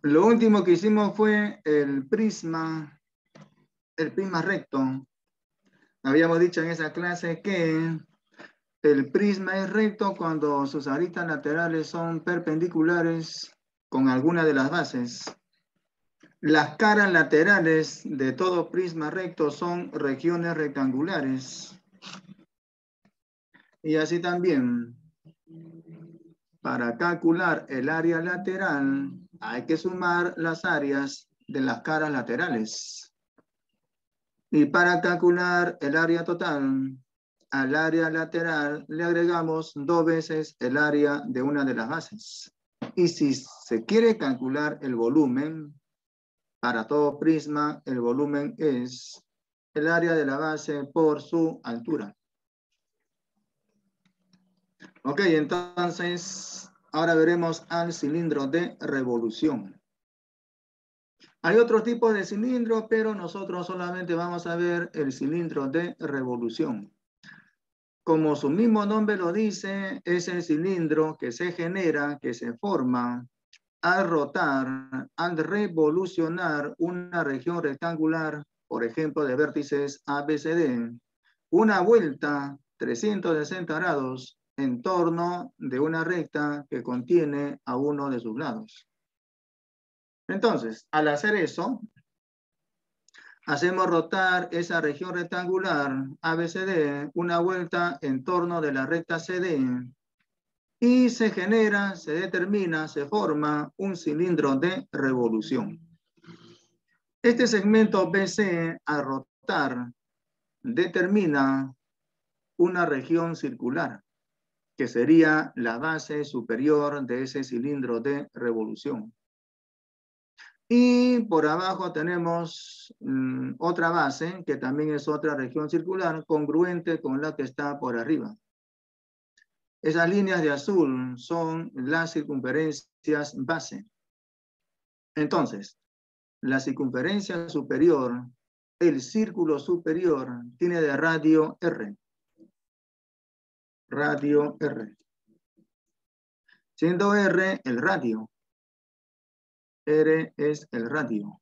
Lo último que hicimos fue el prisma recto. Habíamos dicho en esa clase que el prisma es recto cuando sus aristas laterales son perpendiculares con alguna de las bases. Las caras laterales de todo prisma recto son regiones rectangulares. Y así también, para calcular el área lateral, hay que sumar las áreas de las caras laterales. Y para calcular el área total, al área lateral le agregamos 2 veces el área de una de las bases. Y si se quiere calcular el volumen, para todo prisma, el volumen es el área de la base por su altura. Ok, entonces, ahora veremos al cilindro de revolución. Hay otro tipo de cilindro, pero nosotros solamente vamos a ver el cilindro de revolución. Como su mismo nombre lo dice, es el cilindro que se genera, que se forma al rotar, al revolucionar una región rectangular, por ejemplo, de vértices ABCD, una vuelta 360 grados en torno de una recta que contiene a uno de sus lados. Entonces, al hacer eso, hacemos rotar esa región rectangular ABCD una vuelta en torno de la recta CD y se genera, se determina, se forma un cilindro de revolución. Este segmento BC al rotar determina una región circular, que sería la base superior de ese cilindro de revolución. Y por abajo tenemos otra base, que también es otra región circular, congruente con la que está por arriba. Esas líneas de azul son las circunferencias base. Entonces, la circunferencia superior, el círculo superior, tiene de radio R. Radio R. Siendo R el radio. R es el radio.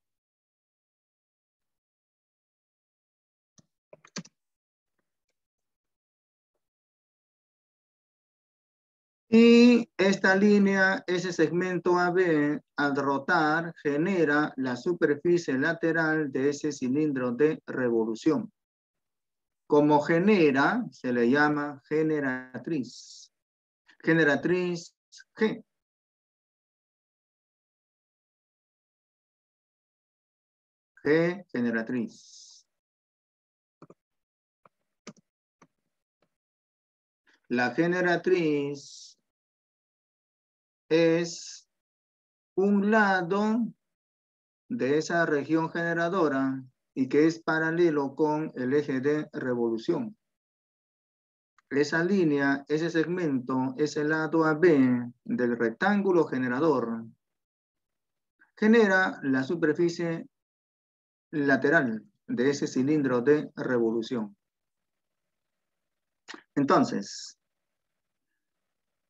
Y esta línea, ese segmento AB, al rotar, genera la superficie lateral de ese cilindro de revolución. Como genera, se le llama generatriz. Generatriz G. G, generatriz. La generatriz es un lado de esa región generadora y que es paralelo con el eje de revolución. Esa línea, ese segmento, es el lado AB del rectángulo generador. Genera la superficie lateral de ese cilindro de revolución. Entonces,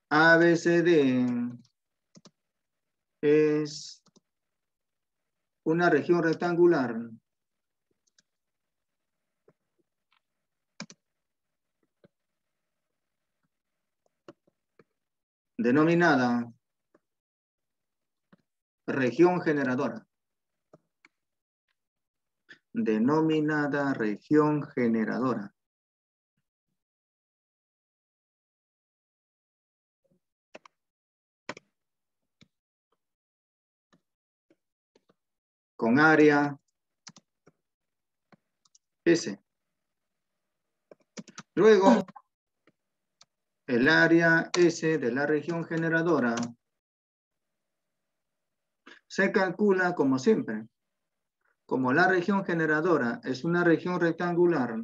ABCD es una región rectangular denominada región generadora. Denominada región generadora. Con área S. Luego, el área S de la región generadora se calcula como siempre. Como la región generadora es una región rectangular,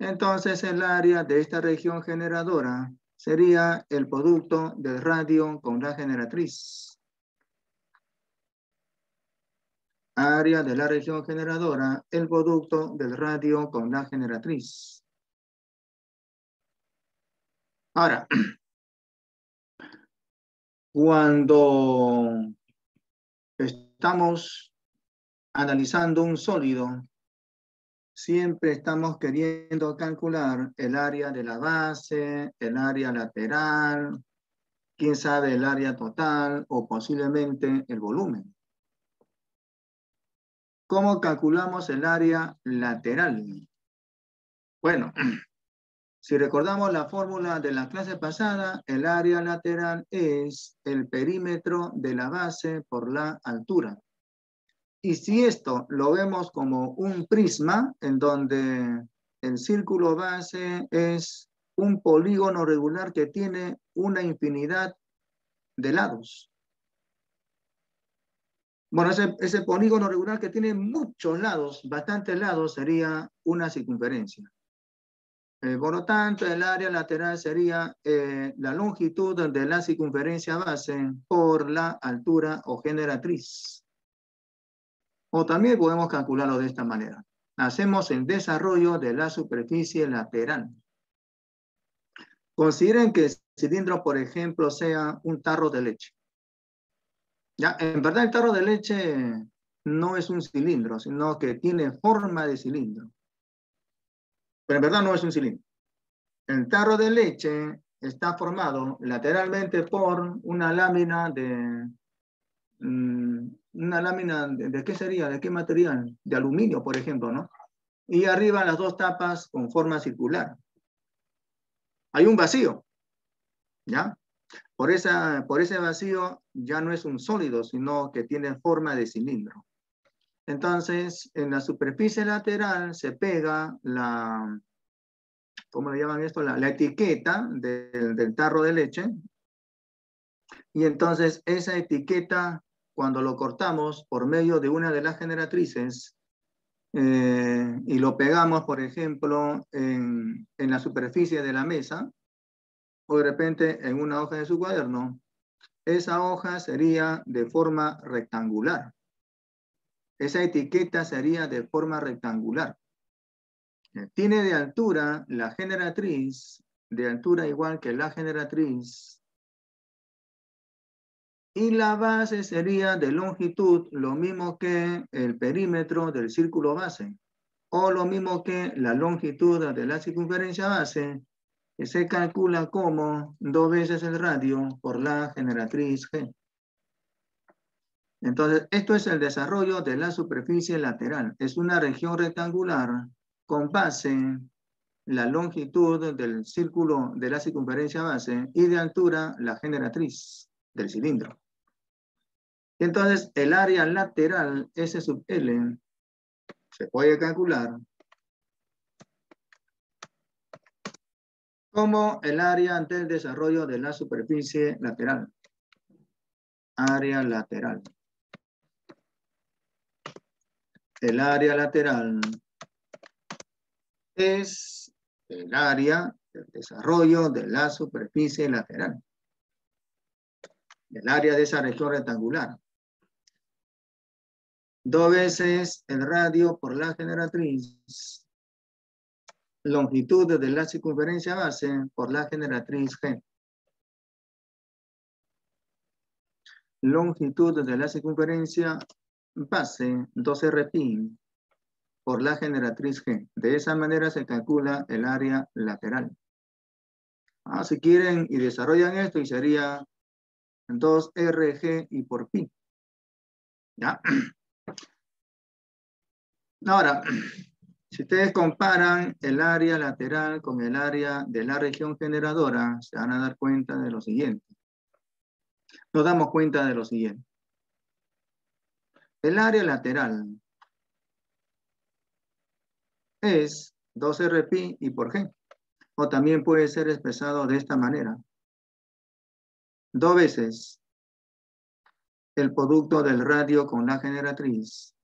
entonces el área de esta región generadora sería el producto del radio con la generatriz. Área de la región generadora, el producto del radio con la generatriz. Ahora, cuando estamos analizando un sólido, siempre estamos queriendo calcular el área de la base, el área lateral, quién sabe el área total o posiblemente el volumen. ¿Cómo calculamos el área lateral? Bueno, si recordamos la fórmula de la clase pasada, el área lateral es el perímetro de la base por la altura. Y si esto lo vemos como un prisma, en donde el círculo base es un polígono regular que tiene una infinidad de lados. Bueno, ese polígono regular que tiene muchos lados, bastantes lados, sería una circunferencia. Por lo tanto, el área lateral sería la longitud de la circunferencia base por la altura o generatriz. O también podemos calcularlo de esta manera. Hacemos el desarrollo de la superficie lateral. Consideren que el cilindro, por ejemplo, sea un tarro de leche. Ya, en verdad el tarro de leche no es un cilindro, sino que tiene forma de cilindro. Pero en verdad no es un cilindro. El tarro de leche está formado lateralmente por una lámina de... una lámina de ¿qué sería? ¿De qué material? De aluminio, por ejemplo, ¿no? Y arriba las dos tapas con forma circular. Hay un vacío, ¿ya? Por ese vacío ya no es un sólido, sino que tiene forma de cilindro. Entonces, en la superficie lateral se pega la, ¿cómo le llaman esto? La etiqueta del tarro de leche. Y entonces esa etiqueta, cuando lo cortamos por medio de una de las generatrices y lo pegamos, por ejemplo, en la superficie de la mesa, o de repente en una hoja de su cuaderno, esa hoja sería de forma rectangular. Esa etiqueta sería de forma rectangular. Tiene de altura la generatriz, de altura igual que la generatriz, y la base sería de longitud lo mismo que el perímetro del círculo base, o lo mismo que la longitud de la circunferencia base, que se calcula como 2 veces el radio por la generatriz G. Entonces, esto es el desarrollo de la superficie lateral. Es una región rectangular con base la longitud del círculo de la circunferencia base y de altura la generatriz del cilindro. Entonces, el área lateral, S sub L, se puede calcular como el área del desarrollo de la superficie lateral. Área lateral. El área lateral es el área del desarrollo de la superficie lateral. El área de esa región rectangular. 2 veces el radio por la generatriz. Longitud de la circunferencia base por la generatriz G. Longitud de la circunferencia base 2R' por la generatriz G. De esa manera se calcula el área lateral. Si quieren y desarrollan esto y sería 2RG y por pi. ¿Ya? Ahora, si ustedes comparan el área lateral con el área de la región generadora, se van a dar cuenta de lo siguiente. Nos damos cuenta de lo siguiente. El área lateral es 2R' y por G. O también puede ser expresado de esta manera. 2 veces el producto del radio con la generatriz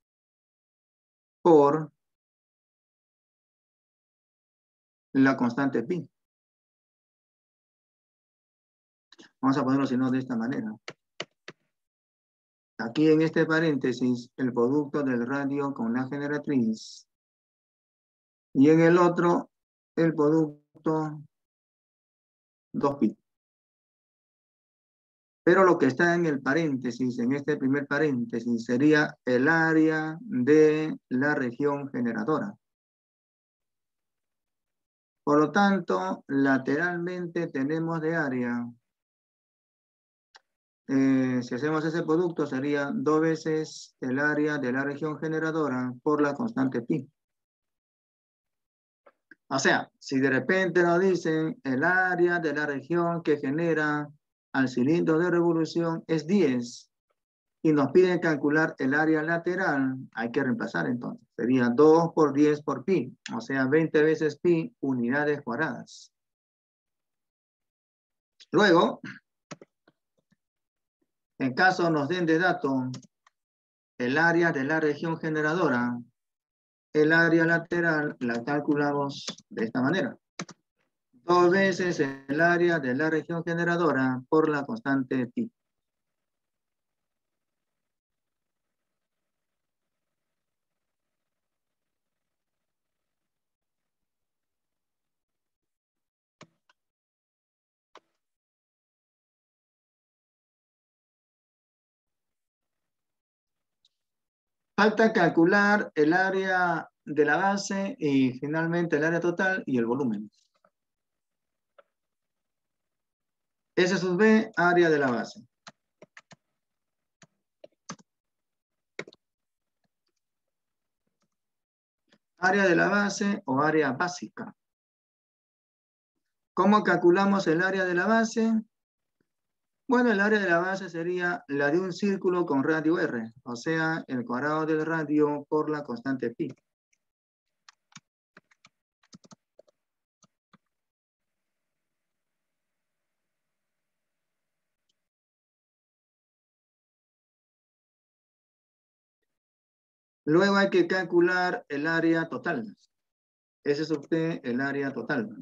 por la constante pi. Vamos a ponerlo si no de esta manera. Aquí en este paréntesis, el producto del radio con la generatriz. Y en el otro, el producto 2pi. Pero lo que está en el paréntesis, en este primer paréntesis, sería el área de la región generadora. Por lo tanto, lateralmente tenemos de área, si hacemos ese producto, sería 2 veces el área de la región generadora por la constante pi. O sea, si de repente nos dicen el área de la región que genera al cilindro de revolución es 10 y nos piden calcular el área lateral, hay que reemplazar entonces. Sería 2 por 10 por pi, o sea, 20 veces pi unidades cuadradas. Luego, en caso nos den de dato el área de la región generadora, el área lateral la calculamos de esta manera. 2 veces el área de la región generadora por la constante pi. Falta calcular el área de la base y finalmente el área total y el volumen. S sub B, área de la base. Área de la base o área básica. ¿Cómo calculamos el área de la base? Bueno, el área de la base sería la de un círculo con radio R, o sea, el cuadrado del radio por la constante pi. Luego hay que calcular el área total. Ese es usted el área total.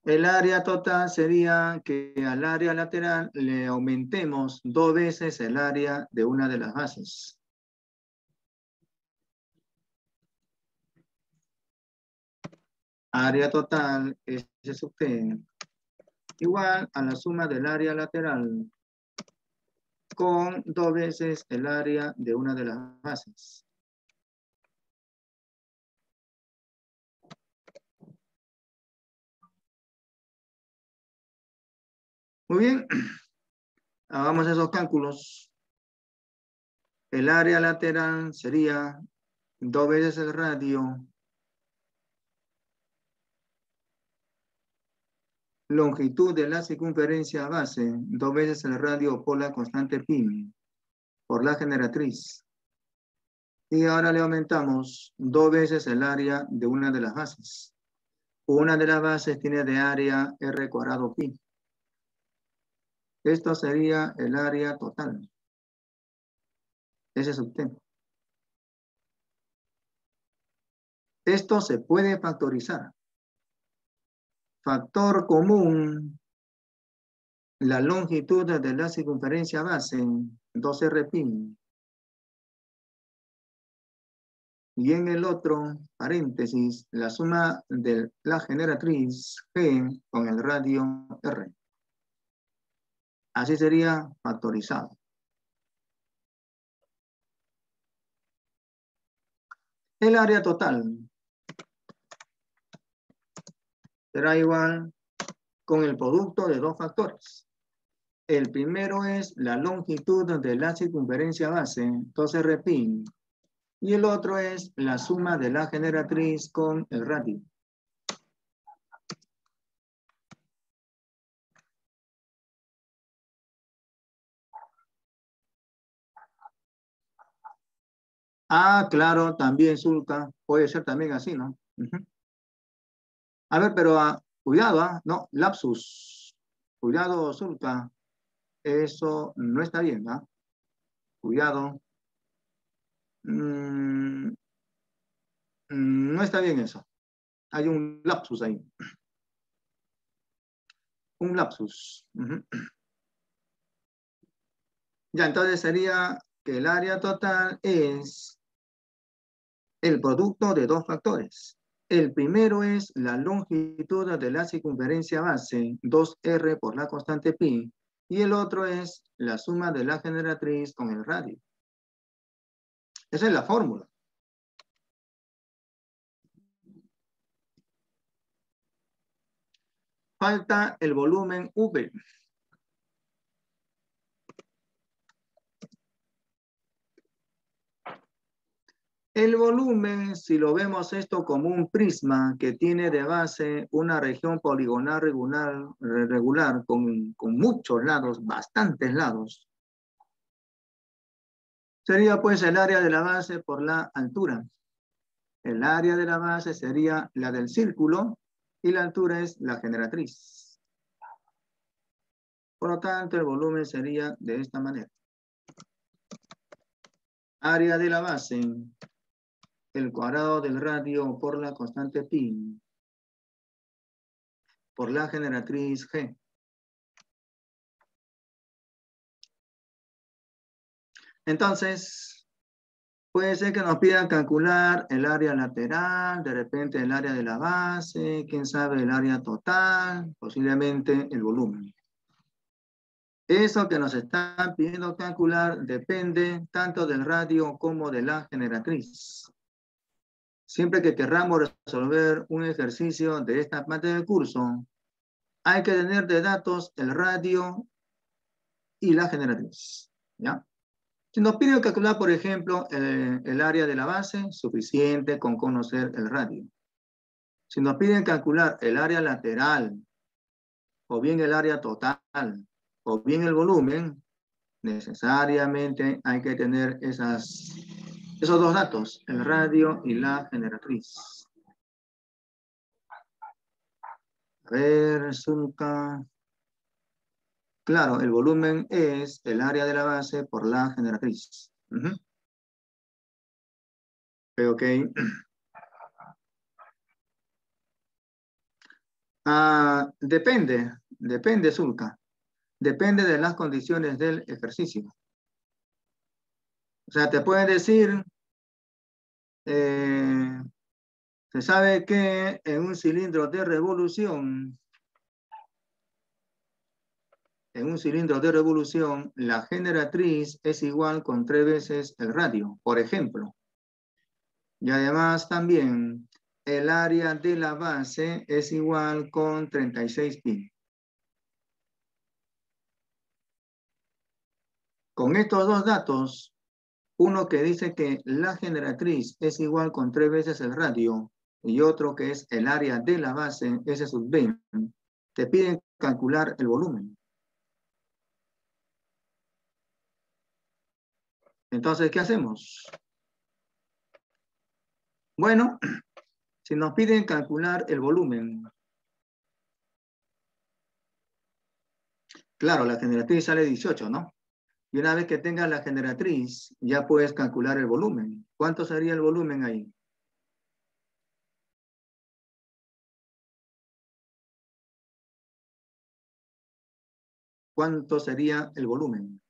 El área total sería que al área lateral le aumentemos 2 veces el área de una de las bases. Área total, ese es usted, igual a la suma del área lateral con 2 veces el área de una de las bases. Muy bien, hagamos esos cálculos. El área lateral sería 2 veces el radio, longitud de la circunferencia base, 2 veces el radio por la constante pi, por la generatriz. Y ahora le aumentamos 2 veces el área de una de las bases. Una de las bases tiene de área R cuadrado pi. Esto sería el área total. Ese es usted. Esto se puede factorizar. Factor común, la longitud de la circunferencia base, 2R pi. Y en el otro paréntesis, la suma de la generatriz G con el radio R. Así sería factorizado. El área total será igual con el producto de 2 factores. El primero es la longitud de la circunferencia base, 2R pi. Y el otro es la suma de la generatriz con el radio. Ah, claro, también Zulka. Puede ser también así, ¿no? A ver, pero cuidado, no, lapsus. Cuidado, Zulka. Eso no está bien, ¿ah? Cuidado. No está bien eso. Hay un lapsus ahí. Un lapsus. Ya, entonces sería que el área total es el producto de 2 factores. El primero es la longitud de la circunferencia base, 2R por la constante pi, y el otro es la suma de la generatriz con el radio. Esa es la fórmula. Falta el volumen V. El volumen, si lo vemos esto como un prisma que tiene de base una región poligonal regular con muchos lados, bastantes lados, sería pues el área de la base por la altura. El área de la base sería la del círculo y la altura es la generatriz. Por lo tanto, el volumen sería de esta manera. Área de la base, el cuadrado del radio por la constante pi, por la generatriz G. Entonces, puede ser que nos pidan calcular el área lateral, de repente el área de la base, quién sabe el área total, posiblemente el volumen. Eso que nos están pidiendo calcular depende tanto del radio como de la generatriz. Siempre que querramos resolver un ejercicio de esta parte del curso, hay que tener de datos el radio y la generatriz, ¿ya? Si nos piden calcular, por ejemplo, el área de la base, suficiente con conocer el radio. Si nos piden calcular el área lateral, o bien el área total, o bien el volumen, necesariamente hay que tener esos dos datos, el radio y la generatriz. A ver, Zulka. Claro, el volumen es el área de la base por la generatriz. Ok. Depende, Zulka. Depende de las condiciones del ejercicio. O sea, te pueden decir, se sabe que en un cilindro de revolución, la generatriz es igual con 3 veces el radio, por ejemplo. Y además también el área de la base es igual con 36 pi. Con estos dos datos, uno que dice que la generatriz es igual con 3 veces el radio y otro que es el área de la base, S sub B, te piden calcular el volumen. Entonces, ¿qué hacemos? Bueno, si nos piden calcular el volumen, claro, la generatriz sale 18, ¿no? Y una vez que tengas la generatriz, ya puedes calcular el volumen. ¿Cuánto sería el volumen ahí? ¿Cuánto sería el volumen?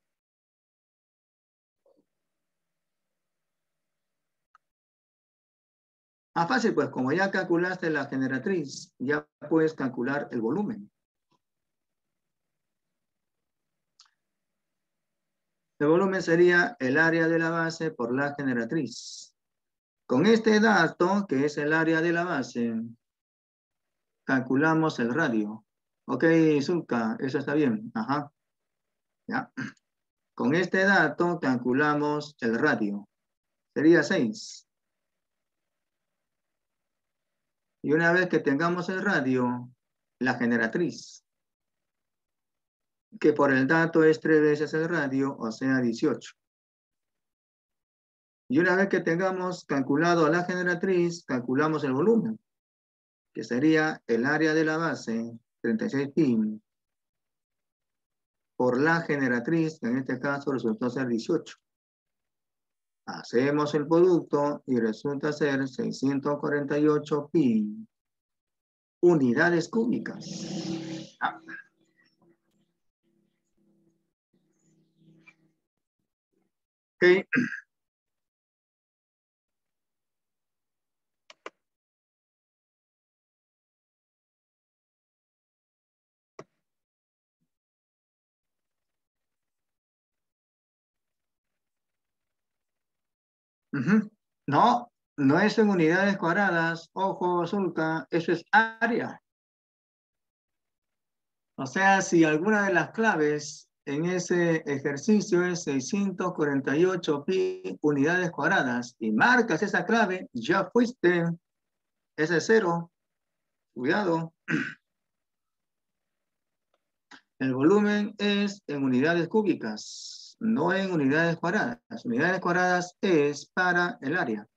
Fácil, pues como ya calculaste la generatriz, ya puedes calcular el volumen. El volumen sería el área de la base por la generatriz. Con este dato, que es el área de la base, calculamos el radio. Ok, Zulka, eso está bien. Ajá. Ya. Con este dato calculamos el radio. Sería 6. Y una vez que tengamos el radio, la generatriz, que por el dato es 3 veces el radio, o sea 18. Y una vez que tengamos calculado la generatriz, calculamos el volumen, que sería el área de la base, 36 pi, por la generatriz, que en este caso resultó ser 18. Hacemos el producto y resulta ser 648 pi unidades cúbicas. Ok. Ujú. No, no es en unidades cuadradas. Ojo, Zulka, eso es área. O sea, si alguna de las claves en ese ejercicio es 648 pi unidades cuadradas y marcas esa clave, ya fuiste. Ese es cero. Cuidado. El volumen es en unidades cúbicas, no en unidades cuadradas. Las unidades cuadradas es para el área.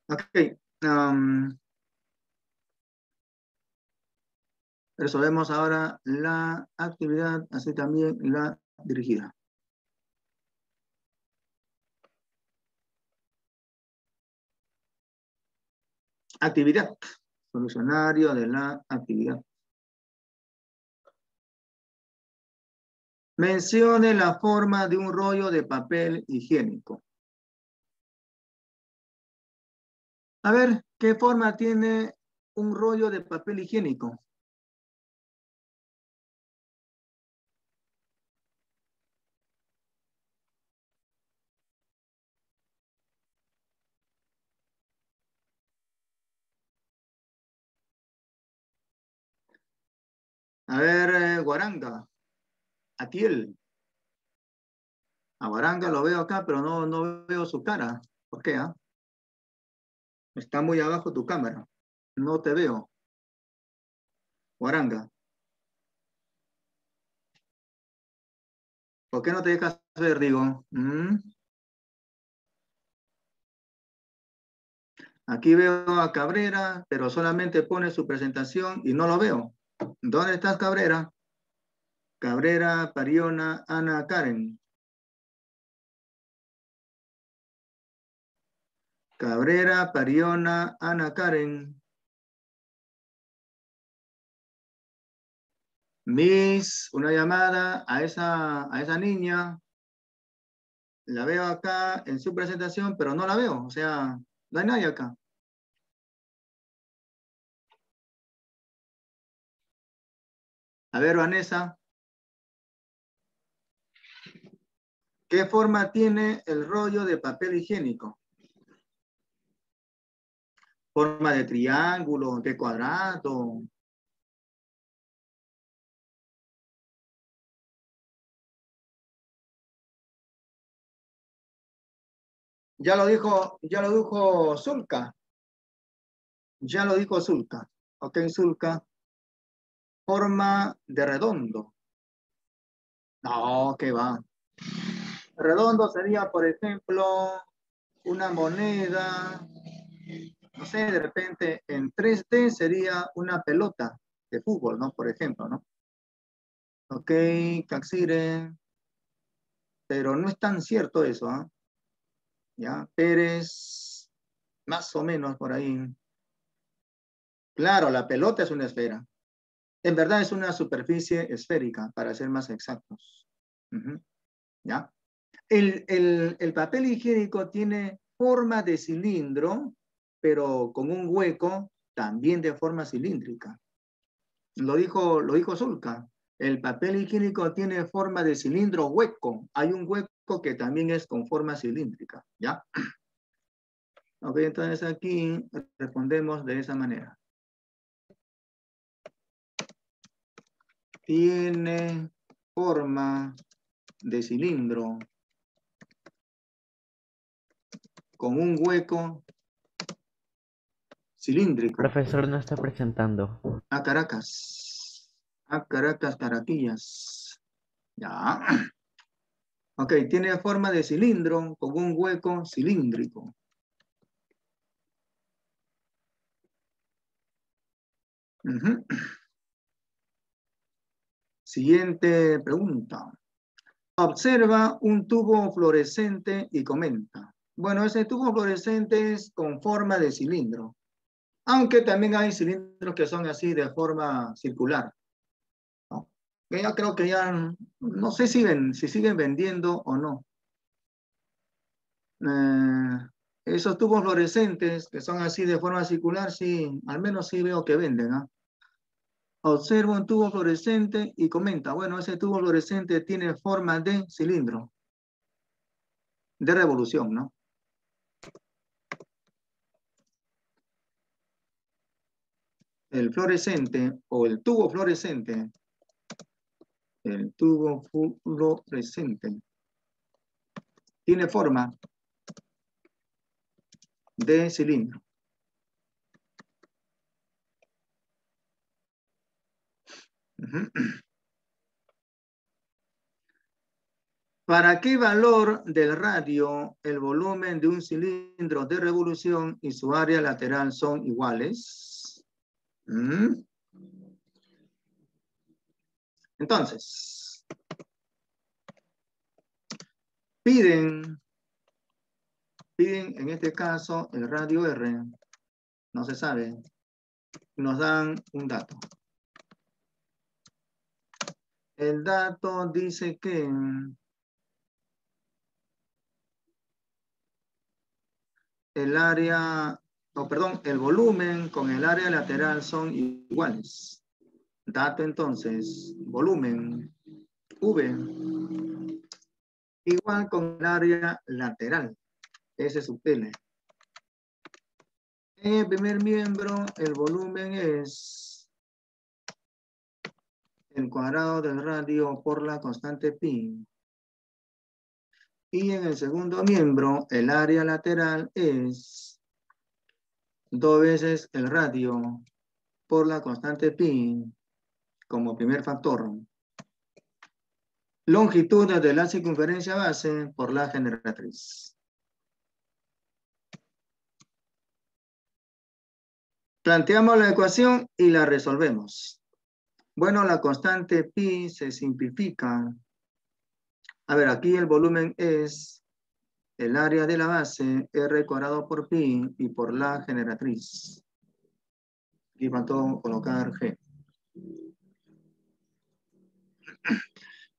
Ok. Resolvemos ahora la actividad, así también la dirigida. Actividad. Solucionario de la actividad. Mencione la forma de un rollo de papel higiénico. A ver, ¿qué forma tiene un rollo de papel higiénico? A ver, Guaranga, Atiel. A Guaranga lo veo acá, pero no veo su cara. ¿Por qué? Está muy abajo tu cámara. No te veo. Guaranga, ¿por qué no te dejas ver, digo? Aquí veo a Cabrera, pero solamente pone su presentación y no lo veo. ¿Dónde estás, Cabrera? Cabrera, Pariona, Ana Karen. Cabrera, Pariona, Ana Karen. Miss, una llamada a esa niña. La veo acá en su presentación, pero no la veo. O sea, no hay nadie acá. A ver, Vanessa. ¿Qué forma tiene el rollo de papel higiénico? ¿Forma de triángulo, de cuadrado? Ya lo dijo Zulka. Ya lo dijo Zulka. Ok, Zulka. Forma de redondo. No, ¿qué va? Redondo sería, por ejemplo, una moneda, no sé, de repente en 3D sería una pelota de fútbol, ¿no? Por ejemplo, ¿no? Ok, Caxire, pero no es tan cierto eso, ¿ah? Ya, Pérez, más o menos por ahí. Claro, la pelota es una esfera. En verdad es una superficie esférica, para ser más exactos. Ujú, ¿ya? El papel higiénico tiene forma de cilindro, pero con un hueco también de forma cilíndrica. Lo dijo Zulka. El papel higiénico tiene forma de cilindro hueco. Hay un hueco que también es con forma cilíndrica, ¿ya? Ok, entonces aquí respondemos de esa manera. Tiene forma de cilindro con un hueco cilíndrico. Profesor no está presentando. A Caracas. A Caracas, Caraquillas. Ya. Ok, tiene forma de cilindro con un hueco cilíndrico. Ujú. Siguiente pregunta. Observa un tubo fluorescente y comenta. Bueno, ese tubo fluorescente es con forma de cilindro, aunque también hay cilindros que son así de forma circular, ¿no? Que ya creo que ya no sé si siguen vendiendo o no. Esos tubos fluorescentes que son así de forma circular, sí, al menos sí veo que venden, ¿ah? Observa un tubo fluorescente y comenta, bueno, ese tubo fluorescente tiene forma de cilindro, de revolución, ¿no? el fluorescente o el tubo fluorescente, tiene forma de cilindro. ¿Para qué valor del radio el volumen de un cilindro de revolución y su área lateral son iguales? Entonces, piden en este caso el radio R, no se sabe, nos dan un dato. El dato dice que el volumen con el área lateral son iguales. Dato entonces, volumen V igual con el área lateral. Ese es su L. En el primer miembro, el volumen es el cuadrado del radio por la constante pi. Y en el segundo miembro, el área lateral es 2 veces el radio por la constante pi como primer factor. Longitud de la circunferencia base por la generatriz. Planteamos la ecuación y la resolvemos. Bueno, la constante pi se simplifica. A ver, aquí el volumen es el área de la base, R cuadrado por pi y por la generatriz. Aquí faltó colocar G.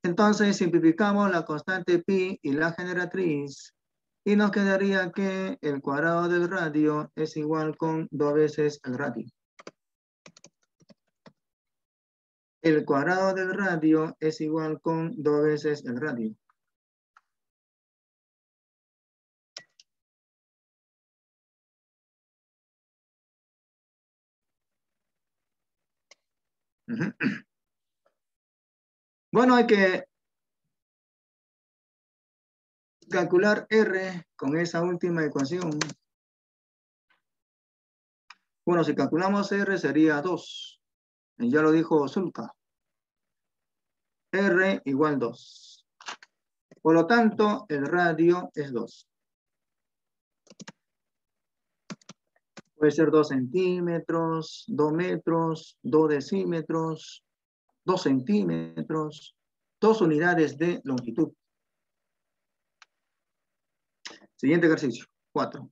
Entonces simplificamos la constante pi y la generatriz y nos quedaría que el cuadrado del radio es igual con 2 veces el radio. El cuadrado del radio es igual con 2 veces el radio. Bueno, hay que calcular R con esa última ecuación. Bueno, si calculamos R sería 2. Ya lo dijo Zulka. R igual 2. Por lo tanto, el radio es 2. Puede ser 2 centímetros, 2 metros, 2 decímetros, 2 centímetros, 2 unidades de longitud. Siguiente ejercicio, 4.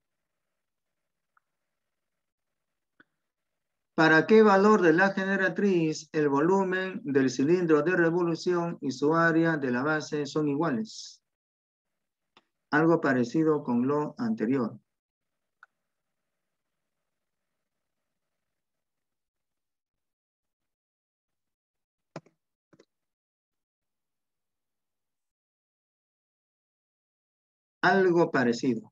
¿Para qué valor de la generatriz el volumen del cilindro de revolución y su área de la base son iguales? Algo parecido con lo anterior. Algo parecido.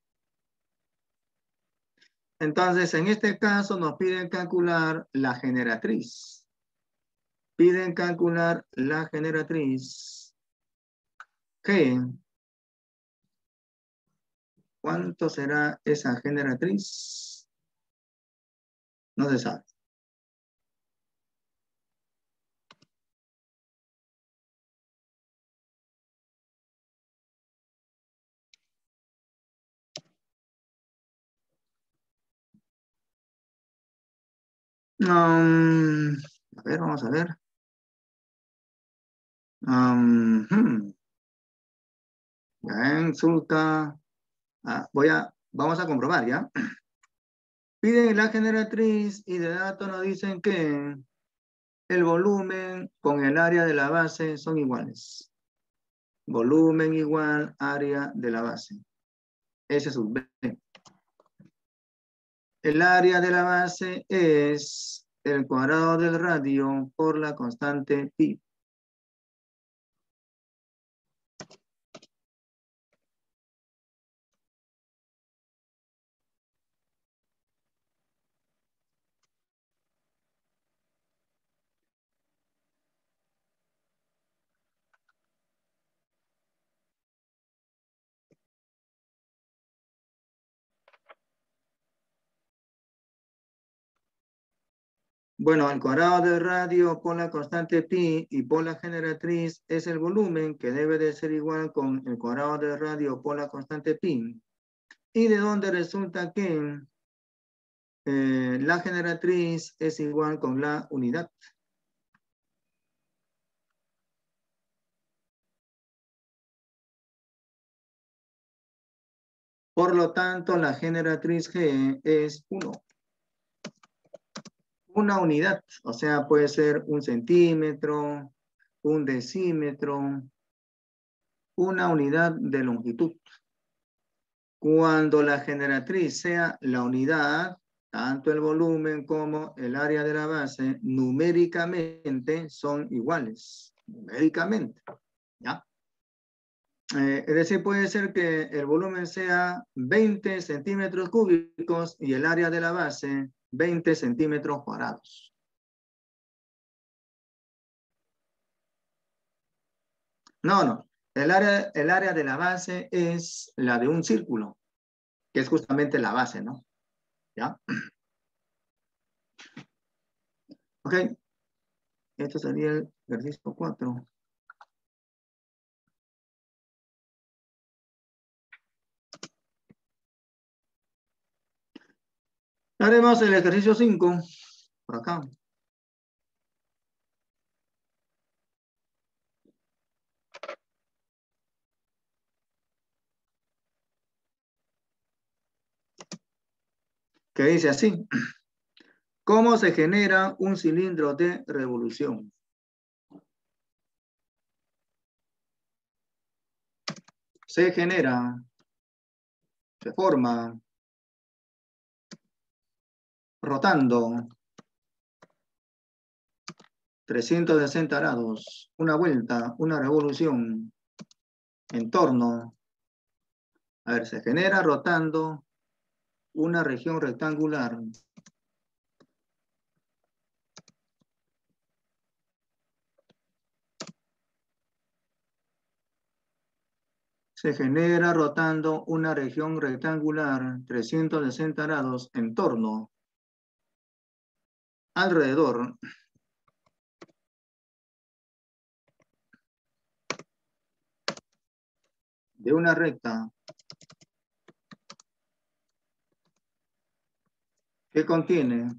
Entonces, en este caso nos piden calcular la generatriz. Piden calcular la generatriz. G. ¿Cuánto será esa generatriz? No se sabe. A ver, vamos a ver. Bien, Zulka. Vamos a comprobar, ¿ya? Piden la generatriz y de datos nos dicen que el volumen con el área de la base son iguales. Volumen igual área de la base. S sub B. El área de la base es el cuadrado del radio por la constante pi. Bueno, el cuadrado del radio por la constante pi y por la generatriz es el volumen, que debe de ser igual con el cuadrado del radio por la constante pi. Y de donde resulta que la generatriz es igual con la unidad. Por lo tanto, la generatriz G es 1. Una unidad, o sea, puede ser 1 centímetro, 1 decímetro, una unidad de longitud. Cuando la generatriz sea la unidad, tanto el volumen como el área de la base numéricamente son iguales. Numéricamente, ¿ya? Es decir, puede ser que el volumen sea 20 centímetros cúbicos y el área de la base 20 centímetros cuadrados. No. El área de la base es la de un círculo, que es justamente la base, ¿no? ¿Ya? Ok. Esto sería el ejercicio 4. Haremos el ejercicio 5, por acá. Que dice así. ¿Cómo se genera un cilindro de revolución? Se genera, se forma, rotando 360 grados, una vuelta, una revolución, en torno. A ver, se genera rotando una región rectangular. Se genera rotando una región rectangular 360 grados en torno, alrededor de una recta que contiene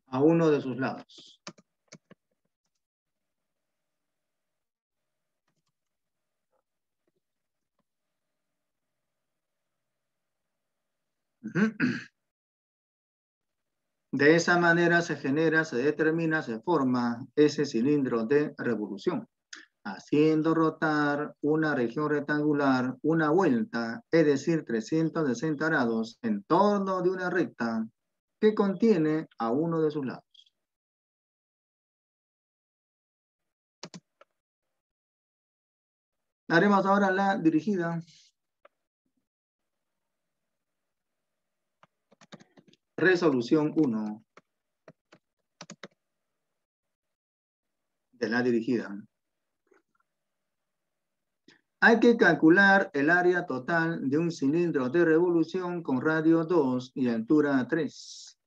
a uno de sus lados. De esa manera se genera, se determina, se forma ese cilindro de revolución, haciendo rotar una región rectangular una vuelta, es decir, 360 grados en torno de una recta que contiene a uno de sus lados. Haremos ahora la dirigida. Resolución 1 de la dirigida. Hay que calcular el área total de un cilindro de revolución con radio 2 y altura 3.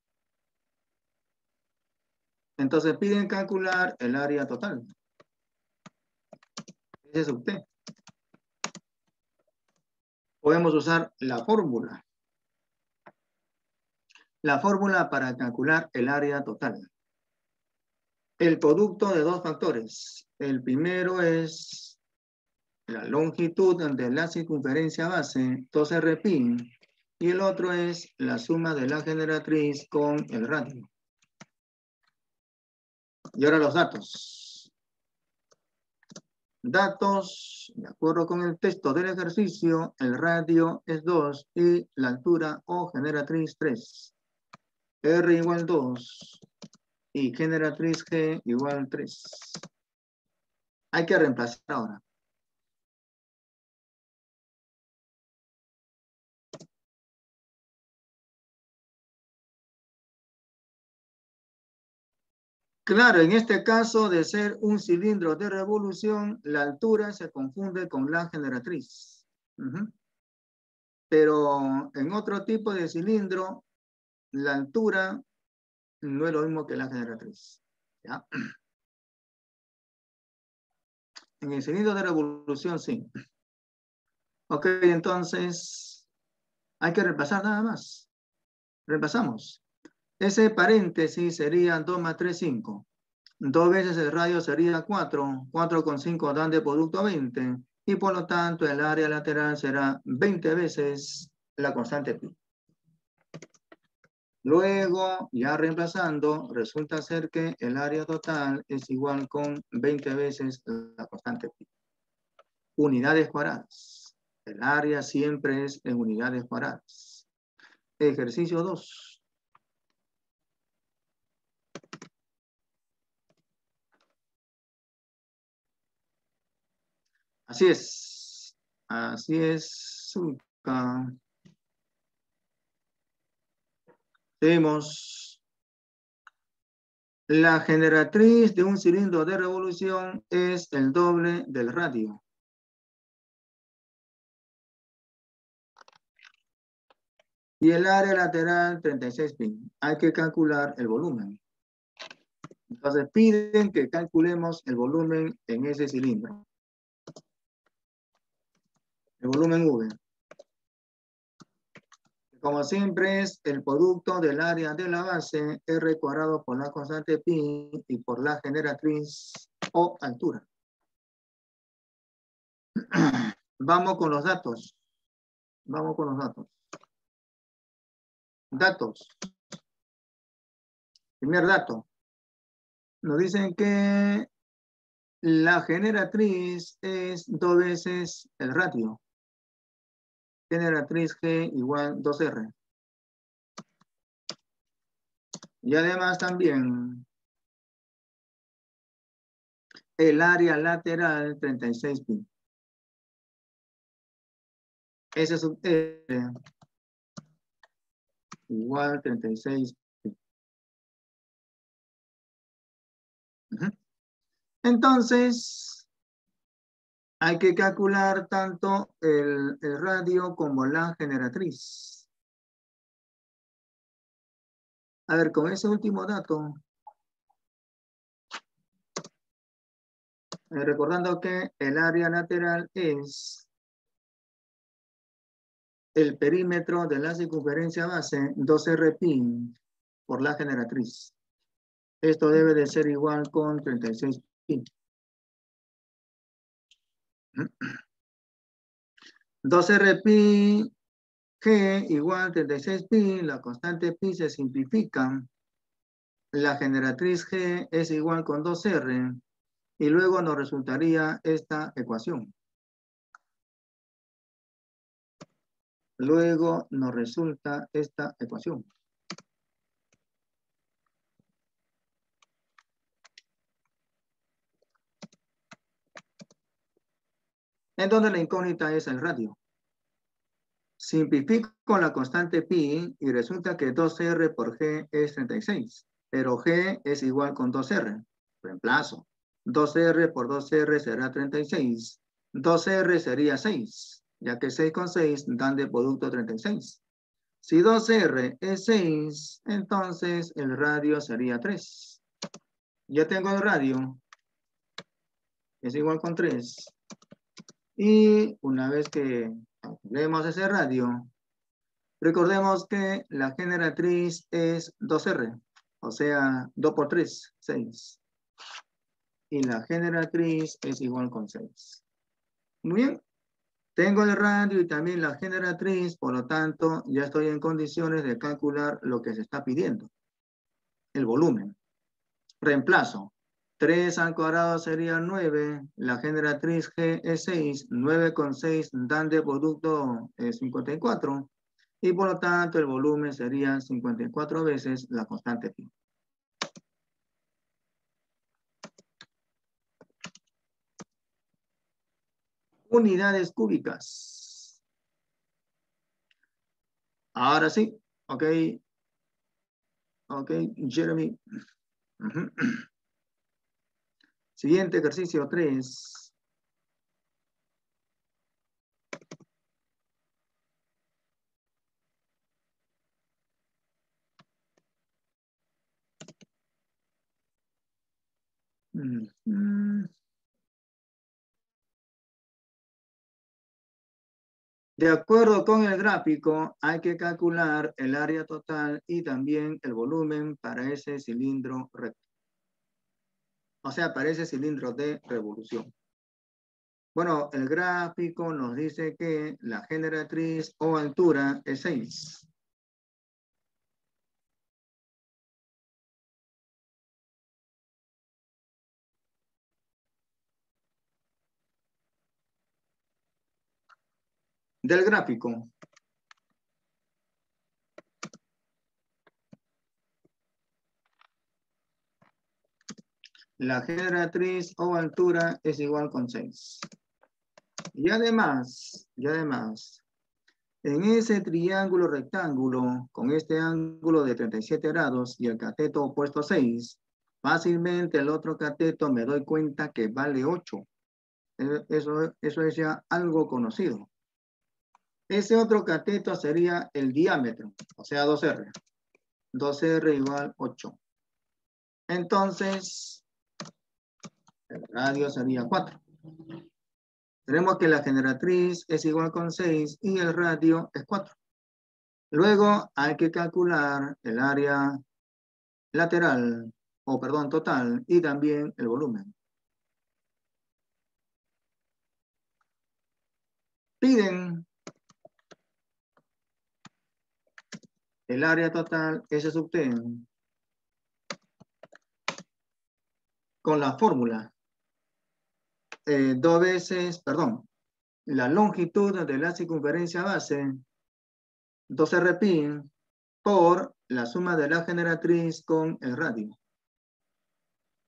Entonces piden calcular el área total. Ese es usted. Podemos usar la fórmula. La fórmula para calcular el área total. El producto de dos factores. El primero es la longitud de la circunferencia base, 2r pi, y el otro es la suma de la generatriz con el radio. Y ahora los datos. Datos, de acuerdo con el texto del ejercicio, el radio es 2 y la altura o generatriz 3. R igual 2 y generatriz G igual 3. Hay que reemplazar ahora. Claro, en este caso de ser un cilindro de revolución, la altura se confunde con la generatriz. Pero en otro tipo de cilindro, la altura no es lo mismo que la generatriz. ¿Ya? En el cilindro de revolución, sí. Ok, entonces hay que repasar nada más. Repasamos. Ese paréntesis sería 2 más 3, 5. 2 veces el radio sería 4. 4 con 5 dan de producto 20. Y por lo tanto el área lateral será 20 veces la constante pi. Luego, ya reemplazando, resulta ser que el área total es igual con 20 veces la constante pi. Unidades cuadradas. El área siempre es en unidades cuadradas. Ejercicio 2. Así es. Así es. Zucca. Tenemos la generatriz de un cilindro de revolución es el doble del radio. Y el área lateral 36 pi. Hay que calcular el volumen. Entonces piden que calculemos el volumen en ese cilindro. El volumen V. Como siempre es el producto del área de la base R cuadrado por la constante pi y por la generatriz o altura. Vamos con los datos. Vamos con los datos. Datos. Primer dato. Nos dicen que la generatriz es 2 veces el radio. Generatriz G igual 2R. Y además también el área lateral 36 pi. Ese es R igual 36 pi. Entonces, hay que calcular tanto el radio como la generatriz. A ver, con ese último dato, recordando que el área lateral es el perímetro de la circunferencia base 2R pi por la generatriz. Esto debe de ser igual con 36 pi. 2R pi G igual 36 pi, la constante pi se simplifica. La generatriz G es igual con 2R y luego nos resultaría esta ecuación. Luego nos resulta esta ecuación. En donde la incógnita es el radio. Simplifico la constante pi y resulta que 2R por G es 36, pero G es igual con 2R. Reemplazo. 2R por 2R será 36. 2R sería 6, ya que 6 con 6 dan de producto 36. Si 2R es 6, entonces el radio sería 3. Ya tengo el radio. Es igual con 3. Y una vez que calculemos ese radio, recordemos que la generatriz es 2R, o sea, 2 por 3, 6. Y la generatriz es igual con 6. Muy bien. Tengo el radio y también la generatriz, por lo tanto, ya estoy en condiciones de calcular lo que se está pidiendo. El volumen. Reemplazo. 3 al cuadrado sería 9. La generatriz G es 6. 9 con 6 dan de producto 54. Y por lo tanto el volumen sería 54 veces la constante pi. Unidades cúbicas. Ahora sí. Ok. Ok, Jeremy. Siguiente ejercicio 3. De acuerdo con el gráfico, hay que calcular el área total y también el volumen para ese cilindro recto. O sea, para ese cilindro de revolución. Bueno, el gráfico nos dice que la generatriz o altura es 6. Del gráfico. La generatriz o altura es igual con 6. Y además, en ese triángulo rectángulo, con este ángulo de 37 grados y el cateto opuesto 6, fácilmente el otro cateto me doy cuenta que vale 8. Eso es ya algo conocido. Ese otro cateto sería el diámetro, o sea 2R. 2R igual 8. Entonces, el radio sería 4. Tenemos que la generatriz es igual con 6 y el radio es 4. Luego hay que calcular el área lateral, total, y también el volumen. Piden el área total S sub T con la fórmula. 2 veces, la longitud de la circunferencia base, 2R pi, por la suma de la generatriz con el radio.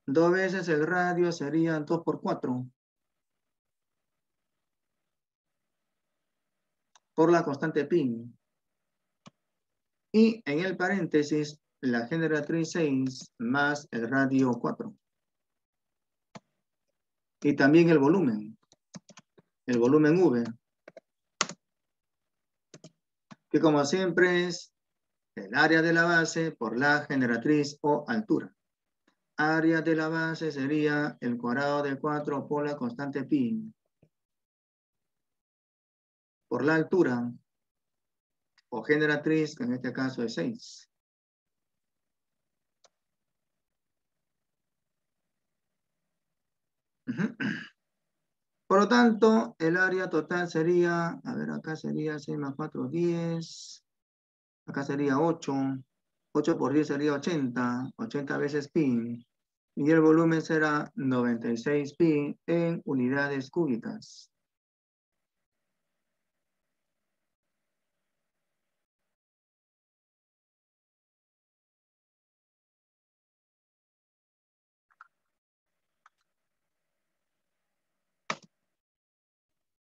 2 veces el radio sería 2 por 4. Por la constante pi. Y en el paréntesis, la generatriz 6 más el radio 4. Y también el volumen V, que como siempre es el área de la base por la generatriz o altura. Área de la base sería el cuadrado de 4 por la constante pi. Por la altura, o generatriz, que en este caso es 6. Por lo tanto, el área total sería, acá sería 6 más 4, 10. Acá sería 8. 8 por 10 sería 80. 80 veces pi. Y el volumen será 96 pi en unidades cúbicas.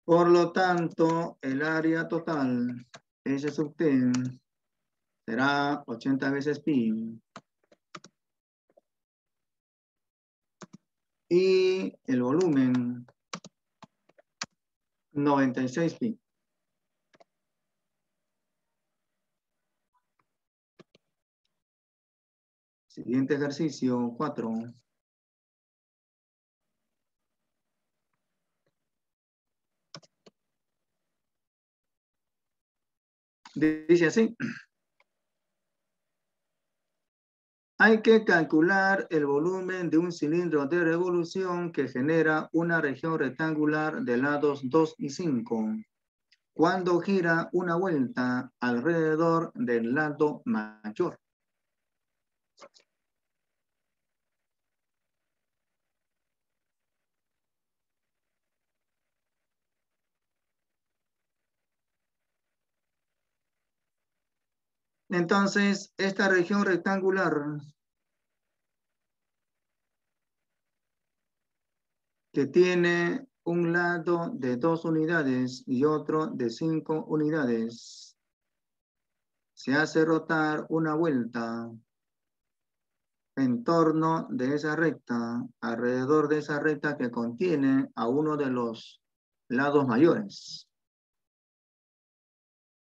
Por lo tanto, el área total, S sub T, será 80 veces pi. Y el volumen, 96 pi. Siguiente ejercicio, 4. Dice así. Hay que calcular el volumen de un cilindro de revolución que genera una región rectangular de lados 2 y 5. Cuando gira una vuelta alrededor del lado mayor. Entonces, esta región rectangular que tiene un lado de 2 unidades y otro de 5 unidades, se hace rotar una vuelta en torno de esa recta, alrededor de esa recta que contiene a uno de los lados mayores.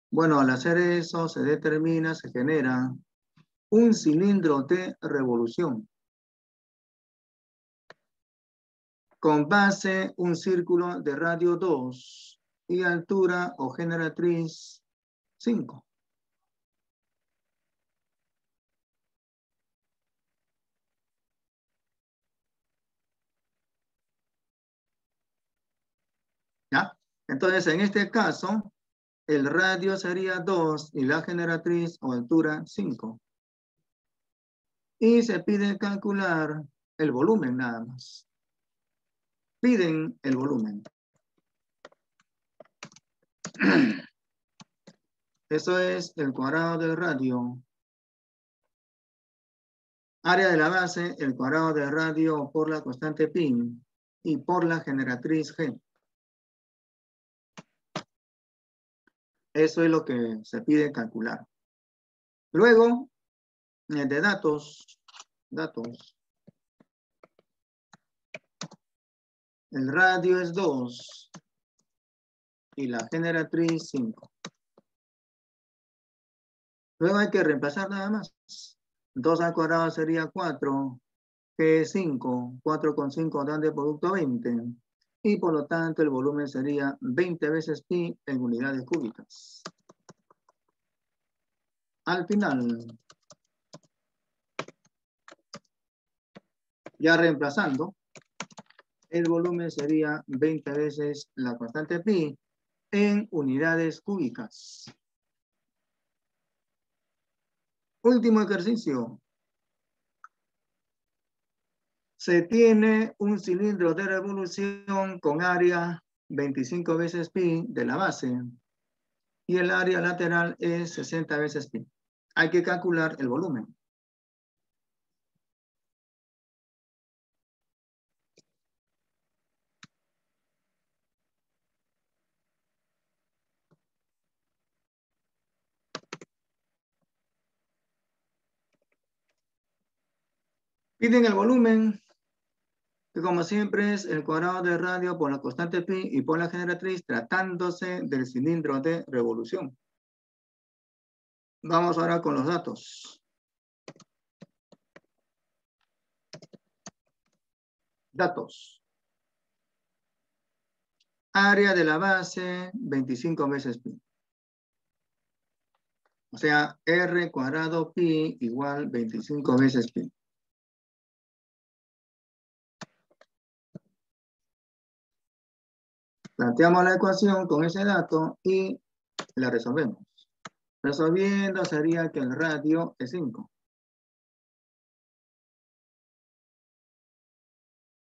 Bueno, al hacer eso se determina, se genera un cilindro de revolución. con base un círculo de radio 2 y altura o generatriz 5. ¿Ya? Entonces, en este caso, el radio sería 2 y la generatriz o altura 5. Y se pide calcular el volumen nada más. Piden el volumen. Eso es el cuadrado del radio. Área de la base, el cuadrado del radio por la constante pi y por la generatriz G. Eso es lo que se pide calcular. Luego, de datos. El radio es 2 y la generatriz 5. Luego hay que reemplazar nada más. 2 al cuadrado sería 4, G es 5, 4 con 5 dan de producto 20. Y por lo tanto el volumen sería 20 veces pi en unidades cúbicas. Al final, ya reemplazando, el volumen sería 20 veces la constante pi en unidades cúbicas. Último ejercicio. Se tiene un cilindro de revolución con área 25 veces pi de la base y el área lateral es 60 veces pi. Hay que calcular el volumen. Piden el volumen, que como siempre es el cuadrado del radio por la constante pi y por la generatriz, tratándose del cilindro de revolución. Vamos ahora con los datos. Datos. Área de la base, 25 veces pi. O sea, R cuadrado pi igual 25 veces pi. Planteamos la ecuación con ese dato y la resolvemos. Resolviendo sería que el radio es 5.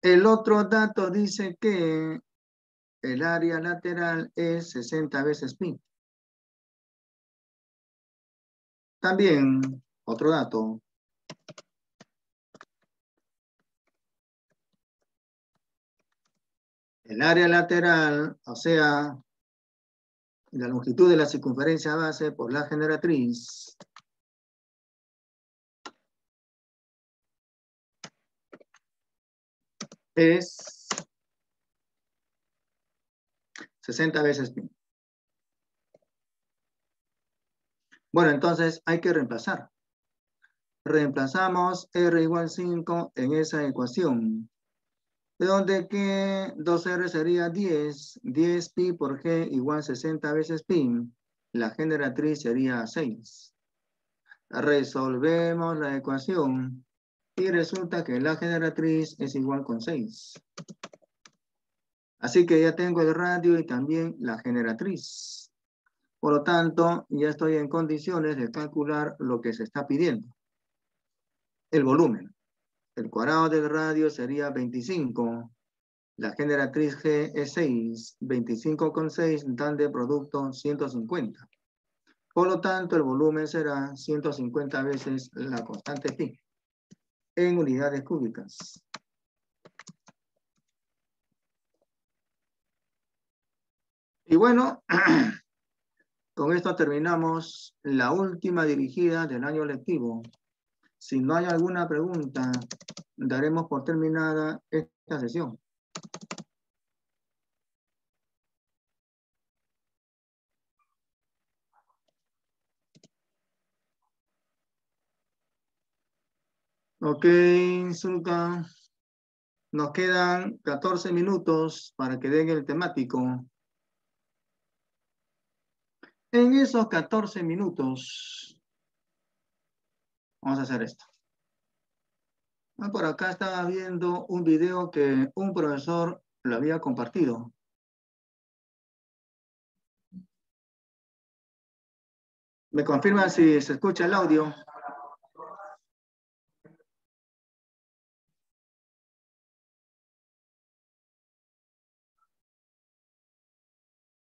El otro dato dice que el área lateral es 60 veces pi. También, otro dato. El área lateral, o sea, la longitud de la circunferencia base por la generatriz, es 60 veces pi. Bueno, entonces hay que reemplazar. Reemplazamos R igual 5 en esa ecuación. De donde que 2R sería 10. 10 pi por G igual 60 veces pi. La generatriz sería 6. Resolvemos la ecuación y resulta que la generatriz es igual con 6. Así que ya tengo el radio y también la generatriz. Por lo tanto, ya estoy en condiciones de calcular lo que se está pidiendo. El volumen. El cuadrado del radio sería 25. La generatriz G es 6. 25 con 6 dan de producto 150. Por lo tanto, el volumen será 150 veces la constante pi en unidades cúbicas. Y bueno, con esto terminamos la última dirigida del año lectivo. Si no hay alguna pregunta, daremos por terminada esta sesión. Ok, Zulka. Nos quedan 14 minutos para que den el temático. En esos 14 minutos, vamos a hacer esto. Por acá estaba viendo un video que un profesor lo había compartido. ¿Me confirman si se escucha el audio?